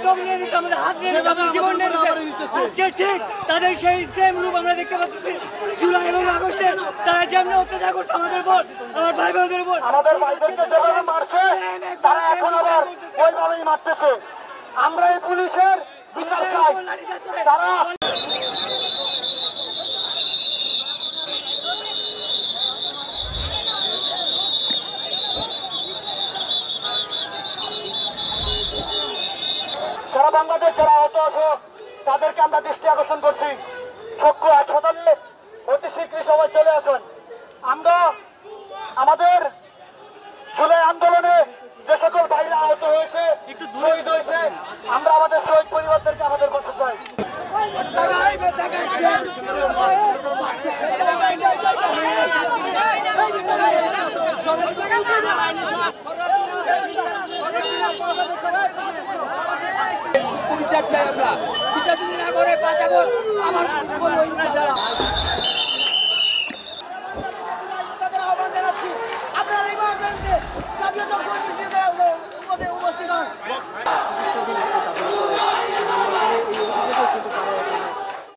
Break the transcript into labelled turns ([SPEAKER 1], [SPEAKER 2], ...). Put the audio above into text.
[SPEAKER 1] চোখ নিয়ে নিচ্ছে, আমাদের হাত নিয়ে নিচ্ছে, আমাদের জীবন নিয়ে নিচ্ছে। আজকে ঠিক তাদের সেই সেম রূপ আমরা দেখতে পাচ্ছি। জুলাই এবং আগস্টে তারা যেমন অত্যাচার করছে আমাদের উপর, আমার ভাই বোনদের উপর,
[SPEAKER 2] আমাদের ভাইদেরকে যেভাবে মারছে তারা এখন আবার ওইভাবেই মারতেছে। আমরা এই পুলিশের বিচার চাই। তারা সারা বাংলাদেশ যারা আহত আছে তাদেরকে আমরা দৃষ্টি আকর্ষণ করছি, চক্ষু হাসপাতালে অতি শীঘ্রই সবাই চলে আসেন। আমরা আমাদের জুলাই আন্দোলনে যে সকল ভাইরা আহত হয়েছে, শহীদ হয়েছে, আমরা আমাদের শহীদ পরিবারদেরকে আমাদের পাশে চাই।
[SPEAKER 1] বিচার চাই আমরা, বিচার যদি না করে 5 আগস্ট আমার বলবো ইনশাআল্লাহ।
[SPEAKER 3] আপনারা আহ্বান জানাচ্ছি, আপনারা ইমার্জেন্সি জাতীয়